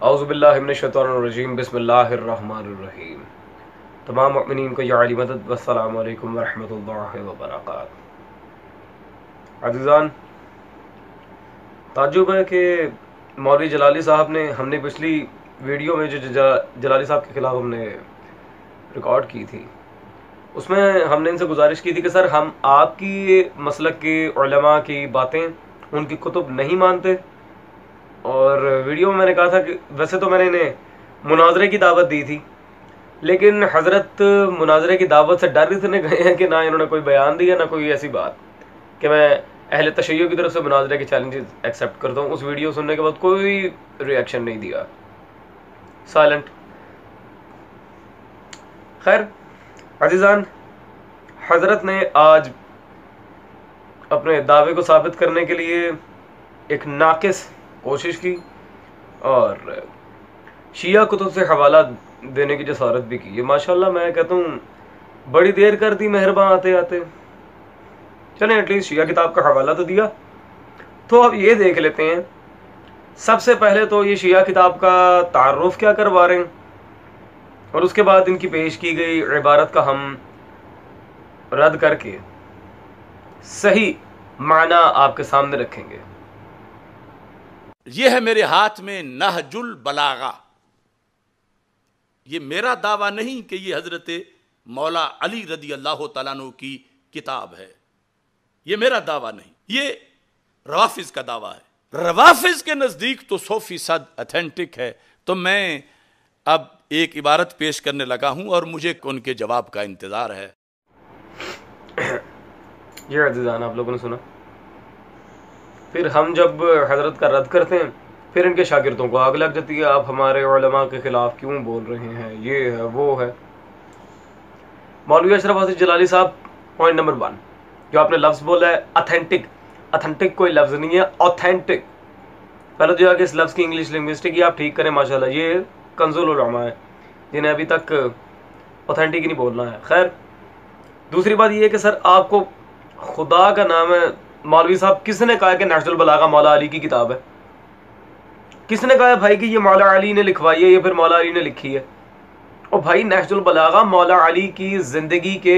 औज़ुबिल्लाहि मिनश्शैतानिर्रजीम बिस्मिल्लाहिर्रहमानिर्रहीम। तमाम मुमिनीन को या अली मदद वस्सलामु अलैकुम वरहमतुल्लाहि वबरकातुहू। अज़ीज़ान, ताज्जुब है कि मौलवी जलाली साहब ने, हमने पिछली वीडियो में जो जलाली साहब के ख़िलाफ़ हमने रिकॉर्ड की थी, उसमें हमने इनसे गुजारिश की थी कि सर हम आपकी मसलक के उलमा की बातें, उनकी कुतुब नहीं मानते। और वीडियो में मैंने कहा था कि वैसे तो मैंने इन्हें मुनाजरे की दावत दी थी, लेकिन हज़रत मुनाजरे की दावत से डर इतने गए हैं कि ना इन्होंने कोई बयान दिया, ना कोई ऐसी बात कि मैं अहले तशय्युअ की तरफ से मुनाजरे के चैलेंजेस एक्सेप्ट करता हूँ। उस वीडियो सुनने के बाद कोई रिएक्शन नहीं दिया, साइलेंट। खैर अजीज़ान, हज़रत ने आज अपने दावे को साबित करने के लिए एक नाकिस कोशिश की और शिया कुतुब से हवाला देने की जसारत भी की है। माशाल्लाह, मैं कहता हूँ बड़ी देर कर दी मेहरबान आते आते। चलें, एटलीस्ट शिया किताब का हवाला तो दिया। तो अब ये देख लेते हैं, सबसे पहले तो ये शिया किताब का तारुफ क्या करवा रहे हैं, और उसके बाद इनकी पेश की गई इबारत का हम रद्द करके सही माना आपके सामने रखेंगे। यह है मेरे हाथ में नहजुल बलागा। ये मेरा दावा नहीं कि ये हजरत मौला अली रदी अल्लाह तआला अन्हु की किताब है। ये मेरा दावा नहीं, ये रवाफिज का दावा है। रवाफिज के नजदीक तो 100% ऑथेंटिक है। तो मैं अब एक इबारत पेश करने लगा हूं और मुझे उनके जवाब का इंतजार है। ये अज़ीज़ान, आप लोगों ने सुना। फिर हम जब हजरत का रद्द करते हैं, फिर इनके शागिर्दों को आग लग जाती है, आप हमारे उलमा के खिलाफ क्यों बोल रहे हैं, ये है वो है। मौलवी अशरफ हसन जलाली साहब, पॉइंट नंबर 1, जो आपने लफ्ज़ बोला है ऑथेंटिक, ऑथेंटिक कोई लफ्ज़ नहीं है, ऑथेंटिक। पहले तो जाके इस लफ्ज़ की इंग्लिश लिंग्विस्टिक ही आप ठीक करें। माशाल्लाह, ये कंज़ुल उलमा है जिन्हें अभी तक ऑथेंटिक ही नहीं बोलना है। खैर, दूसरी बात ये है कि सर आपको खुदा का नाम है मौलवी साहब, किसने कहा कि नहजुल बलागा मौला अली की किताब है? किसने कहा है भाई कि ये मौला अली ने लिखवाई है या फिर मौला अली ने लिखी है? और भाई, नहजुल बलागा मौला अली की जिंदगी के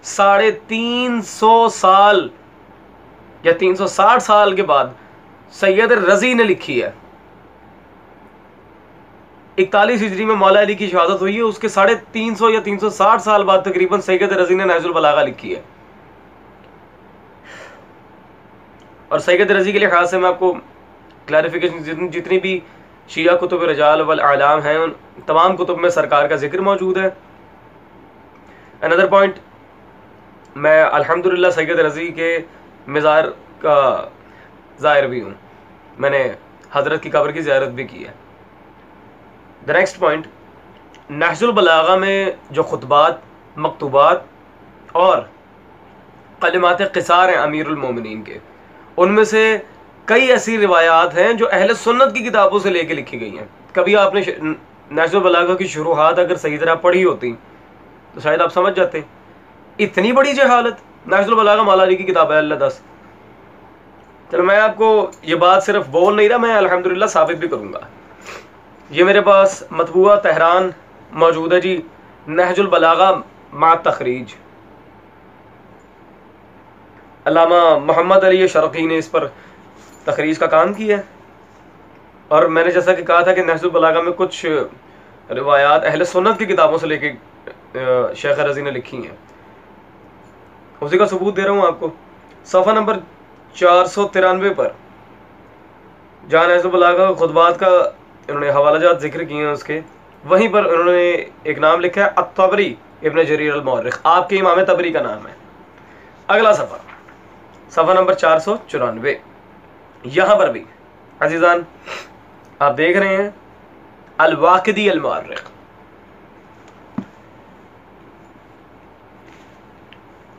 350 साल या 360 साल के बाद सैयद रजी ने लिखी है। 41 हिजरी में मौला अली की शहादत हुई है, उसके 350 या 360 साल बाद तकरीबन सैयद रजी ने नहजुल बलागा लिखी है। और सैयद रजी के लिहाज से मैं आपको क्लैरिफिकेशन, जितनी भी शिया कुतुब रजाल वल आलाम हैं, उन तमाम कुतुब में सरकार का जिक्र मौजूद है। अनदर पॉइंट, मैं अल्हम्दुलिल्लाह सैयद रजी के मज़ार का ज़ायर भी हूँ, मैंने हज़रत की कब्र की ज़ियारत भी की है। द नेक्स्ट पॉइंट, नहजुल बलागा में जो खुतबात, मकतूबात और कलिमात क़िसार हैं अमीरुल मोमिनीन के, उनमें से कई ऐसी रिवायात हैं जो अहले सुन्नत की किताबों से लेके लिखी गई हैं। कभी आपने नहजुल बलागा की शुरुआत अगर सही तरह पढ़ी होती तो शायद आप समझ जाते। इतनी बड़ी जहालत, नहजुल बलागा मौला अली की किताब है, अल्लाह दस। चलो, मैं आपको ये बात सिर्फ बोल नहीं रहा, मैं अल्हम्दुलिल्लाह साबित भी करूँगा। ये मेरे पास मतबूआ तेहरान मौजूद है जी, नहजुल बलागा मा तखरीज। अल्लामा मोहम्मद अली शरक़ी ने इस पर तखरीज का काम किया है। और मैंने जैसा कि कहा था कि नहजुल बलागा में कुछ रिवायात अहले सुन्नत की किताबों से लेके शेख रज़ी ने लिखी हैं। उसी का सबूत दे रहा हूँ आपको। सफ़ा नंबर 493 पर जहाँ नहजुल बलागा खुतबात का इन्होंने हवालाजात जिक्र किए हैं, उसके वहीं पर उन्होंने एक नाम लिखा है अत-तबरी इब्न जरीर अल-मुअर्रिख, आपके इमाम तबरी का नाम है। अगला सफ़ा नंबर 494, यहाँ पर भी अजीज़ान आप देख रहे हैं अल-वाक़िदी अल-मुअर्रिख।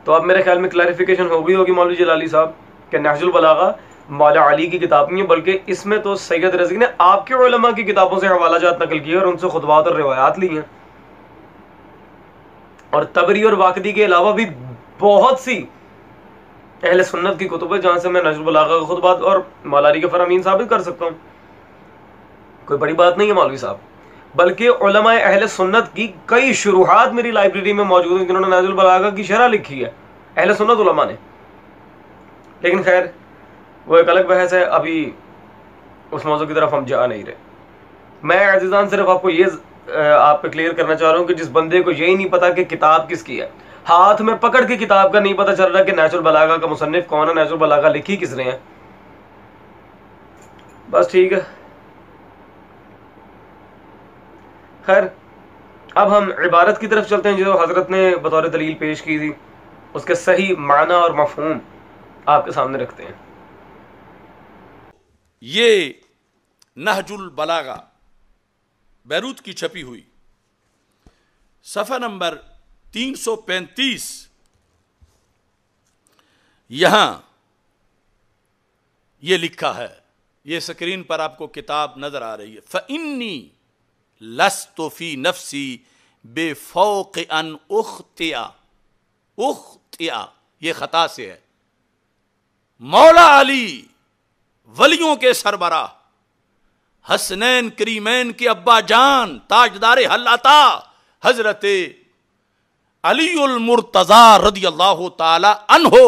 तो अब मेरे ख्याल में क्लैरिफिकेशन हो गई होगी मौलवी जलाली साहब कि नहजुल बलागा मौला अली की किताब नहीं है, बल्कि इसमें तो सैयद रज़ी ने आपके उलमा की किताबों से हवालाजात नकल किए और उनसे खुतबात और रिवायात ली हैं। और तबरी और वाक़िदी के अलावा भी बहुत सी अहले सुन्नत की कुतुब है जहाँ से मैं नहजुल बलागा का खुतबात और मौला अली के फरामीन साबित कर सकता हूँ। कोई बड़ी बात नहीं है मौलवी साहब, बल्कि उलमाए अहले सुन्नत की कई शुरुआत मेरी लाइब्रेरी में मौजूद हैं जिन्होंने नाजुल बलागा की शरह लिखी है, अहले सुन्नत उलमा ने। लेकिन खैर वो एक अलग बहस है, अभी उस मौजू की तरफ हम जा नहीं रहे। मैं अजीजान सिर्फ आपको ये आप पे क्लियर करना चाह रहा हूँ कि जिस बंदे को यही नहीं पता कि किताब किसकी है, हाथ में पकड़ के किताब का नहीं पता चल रहा कि नहजुल बलागा का मुसन्निफ कौन है, नहजुल बलागा लिखी किसने है, बस ठीक है। खैर अब हम इबारत की तरफ चलते हैं जो हजरत ने बतौर दलील पेश की थी, उसके सही माना और मफहूम आपके सामने रखते हैं। ये नहजुल बलागा बैरूत की छपी हुई सफ़ा नंबर 335, यहां ये लिखा है, ये स्क्रीन पर आपको किताब नजर आ रही है। फ़इन्नी लस्तु फी नफ्सी बेफौक़ अन उख्तिया, उख्तिया ये खता से है। मौला अली वलियों के सरबराह, हसनैन करीमैन के अब्बा जान, ताजदार हल्लाता हजरत अलीउल मुर्तज़ा रदियल्लाहु ताला अन्हो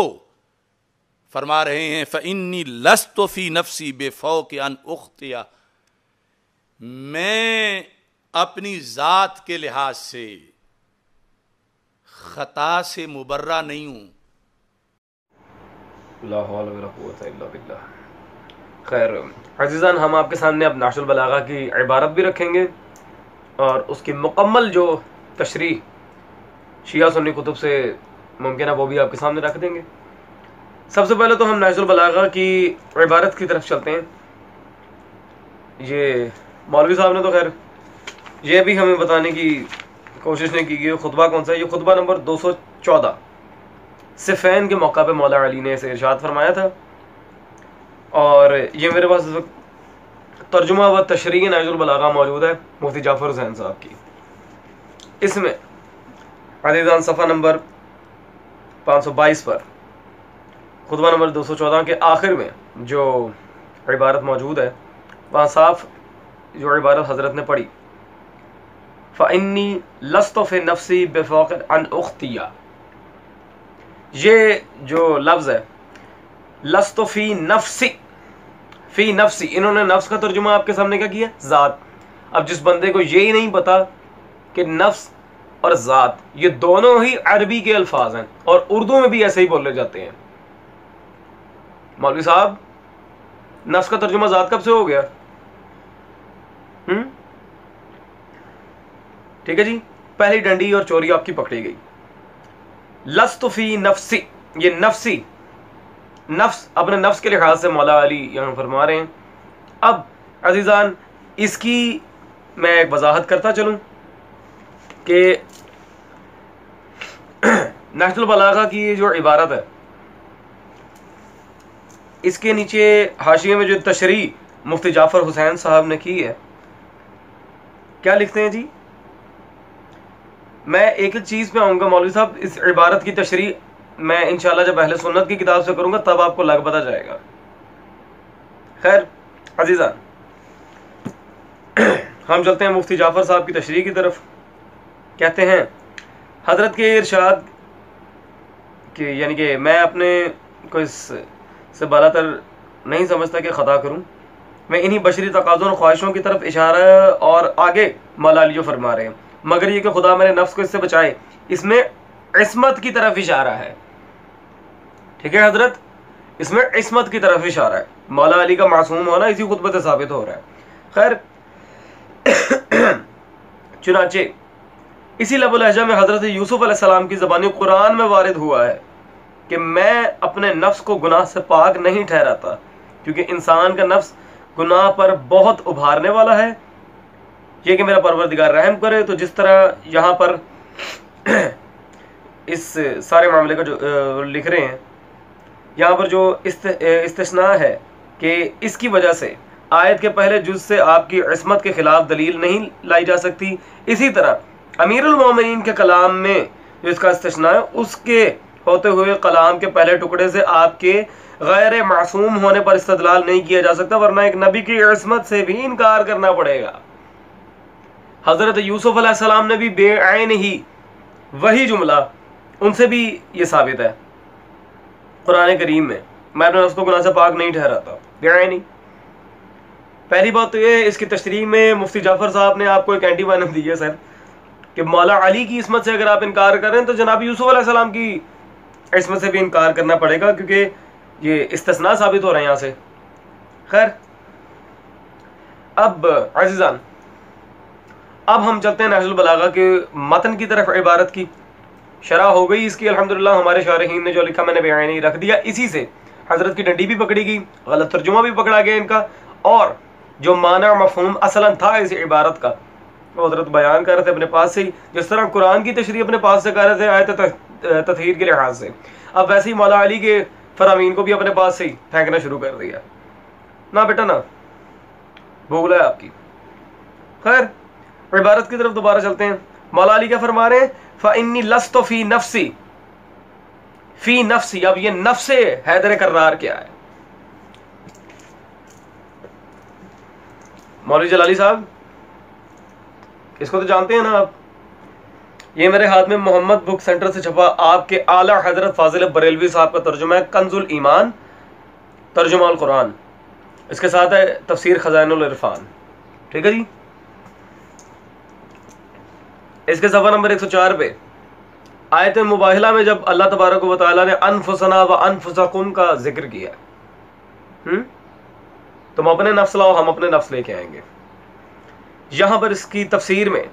फरमा रहे हैं, फ़इन्नी लस्तु फी नफ्सी बेफौक़ अन उख्तिया, मैं अपनी जात के लिहाज से खता से मुबर्रा नहीं हूं। ला हौला वला कुव्वता इल्ला बिल्लाह। खैर अज़ीज़ान, हम आपके सामने अब नहजुल बलागा की इबारत भी रखेंगे और उसकी मुकम्मल जो तशरीह शिया सुन्नी कुतुब से मुमकिन है वो भी आपके सामने रख देंगे। सबसे पहले तो हम नहजुल बलागा की इबारत की तरफ चलते हैं। ये मौलवी साहब ने तो खैर ये भी हमें बताने की कोशिश नहीं की कि खुतबा कौन सा है। ये खुतबा नंबर 214 सिफ़ैन के मौका पे मौला अली ने इसे इरशाद फरमाया था, और ये मेरे पास तर्जुमा व तशरीह नहजुल बलागा मौजूद है मुफ्ती जाफ़र हुसैन साहब की। इसमें अज़ीज़ान सफ़ा नंबर 522 पर खुतबा नंबर 214 के आखिर में जो इबारत मौजूद है वहाँ साफ जो इबारत हज़रत ने पढ़ी, फ़इन्नी लस्तु फ़ी नफ्सी बिफ़ौक़ अन उख्तिया, ये जो लफ्ज़ है लस्तु फ़ी नफ्सी, फ़ी नफ्सी, इन्होंने नफ्स का तर्जुमा आपके सामने क्या किया, ज़ात। अब जिस बंदे को यही नहीं पता कि नफ्स और ज़ात ये दोनों ही अरबी के अल्फाज हैं और उर्दू में भी ऐसे ही बोले जाते हैं। मौलवी साहब, नफ्स का तर्जुमा ज़ात कब से हो गया? ठीक है जी, पहली डंडी और चोरी आपकी पकड़ी गई। लस्तु फ़ी नफ्सी, ये नफ्सी, नफ्स अपने नफ्स के लिहाज से मौला अली यहाँ फरमा रहे हैं। अब अज़ीज़ान, इसकी मैं एक वजाहत करता चलूँ कि नहजुल बलागा की जो इबारत है इसके नीचे हाशिए में जो तशरीह मुफ्ती जाफ़र हुसैन साहब ने की है, क्या लिखते हैं जी? मैं एक एक चीज़ पे आऊँगा मौलवी साहब। इस इबारत की तशरीह मैं इंशाल्लाह जब अहले सुन्नत की किताब से करूँगा तब आपको लग पता जाएगा। खैर अज़ीज़ान, हम चलते हैं मुफ्ती जाफ़र साहब की तशरीह की तरफ। कहते हैं हज़रत के इरशाद कि यानी कि मैं अपने को इससे बालातर नहीं समझता कि ख़ता करूँ, मैं इन्हीं बशरी तकाज़ों और ख्वाहिशों की तरफ इशारा और आगे मौला अली जो फरमा रहे हैं, मगर ये कि खुदा मेरे नफ्स को इससे बचाए, इसमें इस्मत की तरफ इशारा है। ठीक है हजरत, इसमें इस्मत की तरफ इशारा है। मौला अली का मासूम होना इसी खुतबे से साबित हो रहा है। खैर चुनाचे इसी लबुल लहजा में हजरत यूसुफ अलैहिस्सलाम की ज़बानी कुरान में वारिद हुआ है कि मैं अपने नफ्स को गुनाह से पाक नहीं ठहराता, क्योंकि इंसान का नफ्स गुनाह पर बहुत उभारने वाला है, ये कि मेरा परवरदिगार रहम करे। तो जिस तरह यहाँ पर इस सारे मामले का जो लिख रहे हैं, यहाँ पर जो इस्तिस्ना है कि इसकी वजह से आयत के पहले जुज़ से आपकी इस्मत के खिलाफ दलील नहीं लाई जा सकती। इसी तरह अमीरुल मोमिनीन के कलाम में जो इसका इस्तिस्ना है, उसके होते हुए कलाम के पहले टुकड़े से आपके गैर मासूम होने पर इस्तदलाल नहीं किया जा सकता, वरना एक नबी की इस्मत से भी इनकार करना पड़ेगा। हजरत यूसुफ अलैहिस्सलाम ने भी बेऐन ही वही जुमला, उनसे भी ये साबित है कुरान करीम में, मैं अपने उसको गुनाह से पाक नहीं ठहराता, बेऐन ही। पहली बात तो ये, इसकी तशरीह में मुफ्ती जाफर साहब ने आपको एक एंटीवायनम दी है सर, कि मौला अली की इस्मत से अगर आप इनकार करें तो जनाब यूसुफ अलैहिस्सलाम की इस्मत से भी इनकार करना पड़ेगा, क्योंकि ये इस्तिस्ना साबित हो रहे हैं यहाँ से। खैर, अब अज़ीज़ान, अब हम चलते हैं नहजुल बलागा के मतन की तरफ। इबारत की शरह हो गई इसकी अल्हम्दुलिल्लाह, हमारे शारहीन ने जो लिखा मैंने बयान ही रख दिया। इसी से हजरत की डंडी भी पकड़ी गई, गलत तर्जुमा भी पकड़ा गया इनका, और जो माना मफहूम असलन था इस इबारत का वो हजरत बयान कर रहे थे अपने पास से ही, जिस तरह कुरान की तशरीह अपने पास से कर रहे थे आयत तत्हीर के लिहाज से, अब वैसे ही मौला अली के फरामीन को भी अपने पास से ही फेंकना शुरू कर दिया। ना बेटा ना, भूल है आपकी। खैर, इबारत की तरफ दोबारा चलते हैं। मौला अली क्या फरमा रहे हैं? फ़इन्नी लस्तु फ़ी नफ्सी, फ़ी नफ्सी। अब ये नफ्से हैदर कर्रार क्या है? मौलवी जलाली साहब, इसको तो जानते हैं ना आप। ये मेरे हाथ में मोहम्मद बुक सेंटर से छपा आपके आला हजरत फाजिल बरेलवी साहब का तर्जुमा है, कंजुल ईमान तर्जुमा अल कुरान, इसके साथ है तफसीर खजानुल इरफान। ठीक है जी, इसके सफ़ा नंबर 104 पे आयत मुबाहिला में जब अल्लाह तबारक व तआला ने अनफुसना व अनफुसकुम का जिक्र किया, तुम अपने नफ्स लाओ, हम अपने नफ्स लेके आएंगे। यहां पर इसकी तफसीर में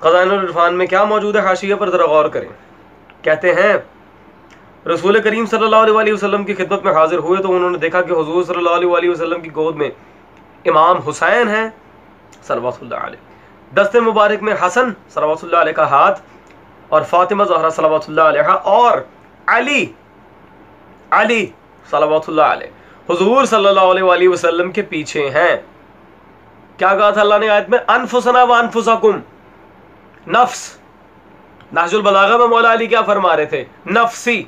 खजानुल इरफान में क्या मौजूद है, हाशिया पर जरा गौर करें। कहते हैं रसूल करीम सल्लल्लाहु अलैहि वसल्लम की खिदमत में हाजिर हुए तो उन्होंने देखा कि हुजूर सल्लल्लाहु अलैहि वसल्लम की गोद में इमाम हुसैन हैं सल्लल्लाहु अलैहि, दस्ते मुबारक में हसन सल्लल्लाहु अलैहि का हाथ, और फातिमा ज़हरा सल्लल्लाहु अलैहा, और अली सल्लल्लाहु अलैहि हुजूर सल्लल्लाहु अलैहि वसल्लम के पीछे हैं। क्या कहा था अल्लाह ने आयत में? अनफुसना व अनफुसकुम, नफ्स। नहजुल बलागा में मौला अली क्या फरमा रहे थे? नफ्सी।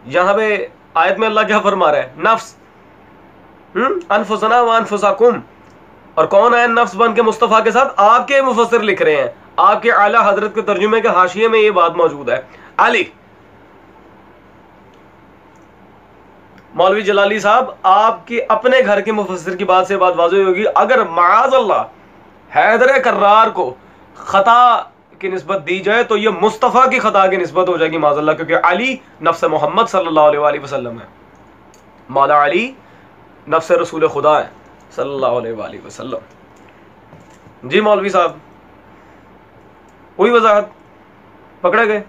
यहां पे आयत में अल्लाह क्या फरमा रहा है? नफ्स। अनफुसना व अनफुसकुम, और कौन है नफ्स बन के मुस्तफ़ा के साथ? आपके मुफस्सिर लिख रहे हैं, आपके आला हजरत के तर्जुमे के हाशिये में ये बात मौजूद है। अली। मौलवी जलाली साहब, आपके अपने घर के मुफस्सिर की बात से बात वाज़ेह होगी। अगर माअज़ल्लाह हैदर कर्रार को खता की निस्बत दी जाए तो ये मुस्तफ़ा की खता की निस्बत हो जाएगी माअज़ल्लाह, क्योंकि अली नफ्स मोहम्मद सल्लल्लाहु अलैहि वसल्लम है, मौला अली नफ्स रसूल खुदा है सल्लल्लाहु अलैहि वसल्लम। जी मौलवी साहब, हुई वजाहत, पकड़े गए।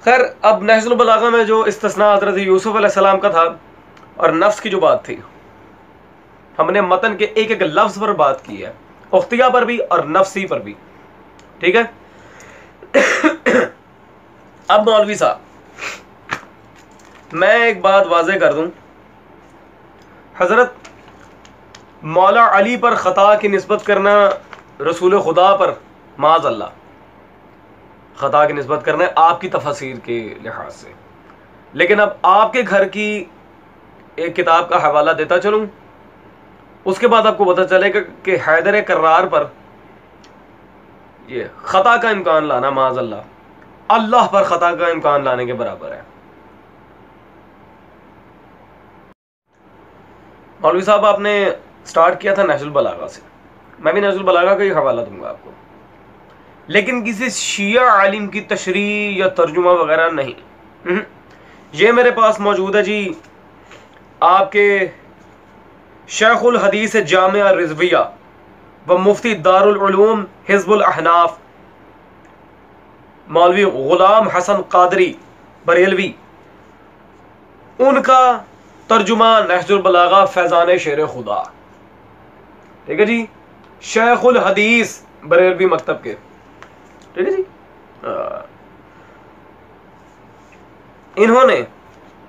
खैर, अब नहजुल बलागा में जो इस्तिस्ना हज़रत यूसुफ अलैहिस्सलाम का था और नफ्स की जो बात थी, हमने मतन के एक एक लफ्ज पर बात की है, उख्तिया पर भी और नफ्सी पर भी। ठीक है। अब मौलवी साहब, मैं एक बात वाज़ेह कर दूं, हजरत मौला अली पर खता की निस्बत करना रसूल खुदा पर माअज़ल्लाह खता की निस्बत करना है आपकी तफसीर के लिहाज से, लेकिन अब आपके घर की एक किताब का हवाला देता चलूं, उसके बाद आपको पता चलेगा कि हैदर कर्रार पर ये खता का इम्कान लाना माअज़ल्लाह अल्लाह पर खता का इम्कान लाने के बराबर है। मौलवी साहब, आपने स्टार्ट किया था नहजुल बलागा से, मैं भी नहजुल बलागा का ही हवाला दूंगा आपको, लेकिन किसी शिया आलिम की तशरीह या तर्जुमा वगैरह नहीं। ये मेरे पास मौजूद है जी, आपके शेखुल हदीस जामिया रिजविया व मुफ्ती दारुल उलूम हिज़्बुल अहनाफ मौलवी गुलाम हसन कादरी बरेलवी, उनका तर्जुमा नहजुल बलागा फैज़ान शेर खुदा। ठीक है जी, शेखुल हदीस बरेलवी मकतब के। ठीक है जी। इन्होंने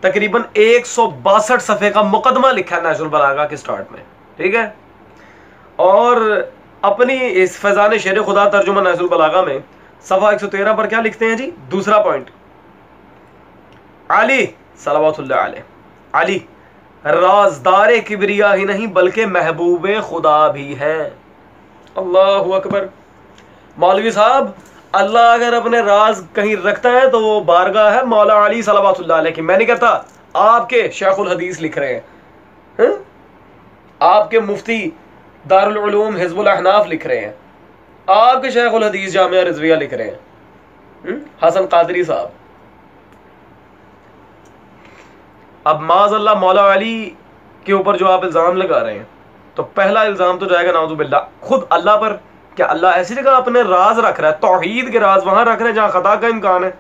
तकरीबन 162 सफ़े का मुकदमा लिखा है नहजुल बलागा के स्टार्ट में। ठीक है, और अपनी इस फैज़ान शेर खुदा तर्जुमा नहजुल बलागा में सफ़ा 113 पर क्या लिखते हैं जी? दूसरा पॉइंट, अली सल्लल्लाहु अलैहि अली राजदार किबरिया ही नहीं बल्कि महबूब खुदा भी है। अल्लाह अकबर। मौलवी साहब, अल्लाह अगर अपने राज कहीं रखता है तो वो बारगाह है मौला अली सलावतुल्लाह अलैह की। मैं नहीं कहता, आपके शेखुल हदीस लिख रहे हैं, आपके मुफ्ती दारुल उलूम हिज़्बुल अहनाफ लिख रहे हैं, आपके शेखुल हदीस जामिया रिजविया लिख रहे हैं, हसन कादरी साहब। अब माज़अल्लाह मौला अली के ऊपर जो आप इल्ज़ाम लगा रहे हैं, तो पहला इल्ज़ाम तो जाएगा नाउज़ुबिल्लाह खुद अल्लाह पर। क्या अल्लाह ऐसी जगह अपने राज रख रहा है, तौहीद के राज वहां रख रहे हैं जहां खता का इम्कान है?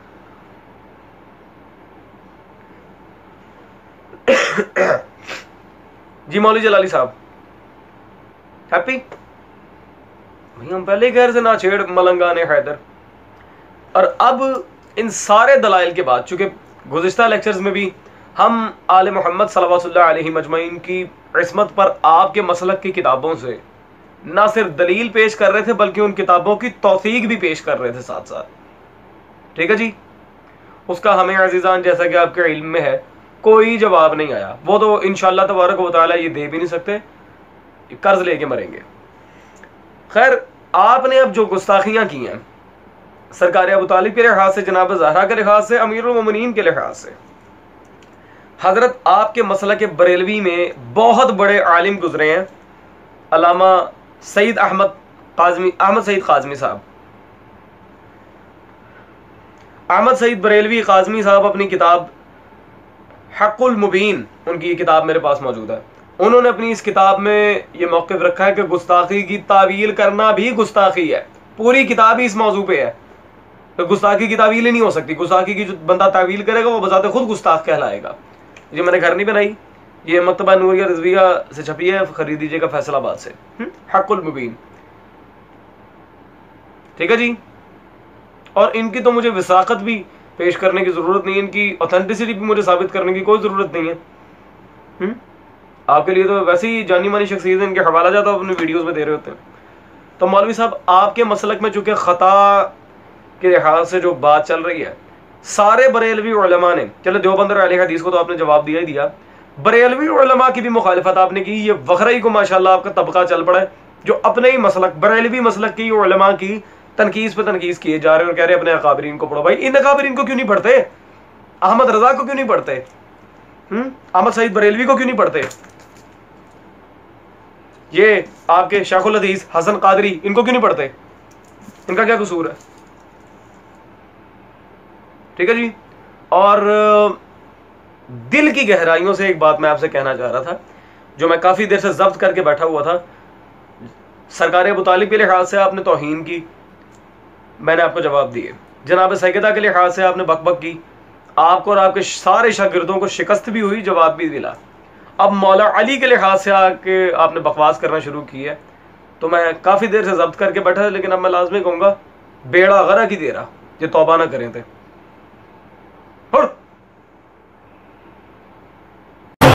जी मौलवी जलाली साहब, हैप्पी भाई, हम पहले ही घर से ना छेड़ मलंगा ने हैदर। और अब इन सारे दलाइल के बाद, चूंकि गुज़िश्ता लेक्चर्स में भी हम आले मोहम्मद सल्लल्लाहु अलैहि मजमईन की इस्मत पर आपके मसलक की किताबों से ना सिर्फ दलील पेश कर रहे थे बल्कि उन किताबों की तौसीक भी पेश कर रहे थे साथ साथ। ठीक है जी, उसका हमें अजीजान जैसा कि आपके इल्म में है कोई जवाब नहीं आया। वो तो इंशाअल्लाह तबारक व तआला ये दे भी नहीं सकते, कर्ज लेके मरेंगे। खैर, आपने अब जो गुस्ताखियां की हैं सरकार अबू तालिब के लिहाज से, जनाब ज़हरा के लिहाज से, अमीरुल मोमिनीन के लिहाज से, हजरत आपके मसला के बरेलवी में बहुत बड़े आलिम गुजरे हैं, अल्लामा सईद अहमद सईद काज़मी साहब। अहमद सईद बरेलवी काज़मी साहब अपनी किताब हक़ुल मुबीन, उनकी ये किताब मेरे पास मौजूद है, उन्होंने अपनी इस किताब में ये मौक़िफ़ रखा है कि गुस्ताखी की तावील करना भी गुस्ताखी है। पूरी किताब ही इस मौजू पे है, तो गुस्ताखी की तावील ही नहीं हो सकती। गुस्ताखी की जो बंदा तावील करेगा वो बजाते खुद गुस्ताख कहलाएगा। ये मैंने घर नहीं बनाई, ये मकतबा नूरिया रिजविया से छपी है, खरीद दीजिएगा फैसलाबाद से, हक़ुल मुबीन। ठीक है जी। और इनकी तो मुझे विसाखत भी पेश करने की ज़रूरत नहीं है, इनकी ऑथेंटिसिटी भी मुझे साबित करने की कोई ज़रूरत नहीं है। आपके लिए तो वैसे ही जानी मानी शख्सियत इनके हवाला जाता अपने वीडियोस में दे रहे होते हैं। तो मौलवी साहब, आपके मसलक में चूँकि ख़ता के लिहाज से जो बात चल रही है, सारे बरेलवी उलमा ने, चलो देवबंद और अहले हदीस को तो आपने जवाब दिया ही दिया, बरेलवी उलमा की भी मुखालिफत आपने की। ये वखरई को माशाल्लाह आपका तबका चल पड़ा है जो अपने ही मसलक बरेलवी मसलक की उलमा की तनकीस पे तनकीस किए जा रहे हैं और कह रहे हैं अपने अकाबरीन को पढ़ो। भाई, इन अकाबरीन को क्यों नहीं पढ़ते? अहमद रजा को क्यों नहीं पढ़ते? अहमद सईद बरेलवी को क्यों नहीं पढ़ते? ये आपके शेखुल हदीस हसन कादरी, इनको क्यों नहीं पढ़ते? इनका क्या कसूर है? ठीक है जी। और दिल की गहराइयों से एक बात मैं आपसे कहना चाह रहा था, जो मैं काफी देर से जब्त करके बैठा हुआ था। सरकार अबू तालिब के लिहाज से आपने तौहीन की, मैंने आपको जवाब दिए। जनाब सैयदा के लिहाज से आपने बकबक की, आपको और आपके सारे शागिर्दों को शिकस्त भी हुई, जवाब भी मिला। अब मौला अली के लिहाज से आके आपने बकवास करना शुरू की है, तो मैं काफ़ी देर से जब्त करके बैठा था, लेकिन अब मैं लाजमी कहूँगा बेड़ा गरा की दे रहा, ये तौबा ना करें थे।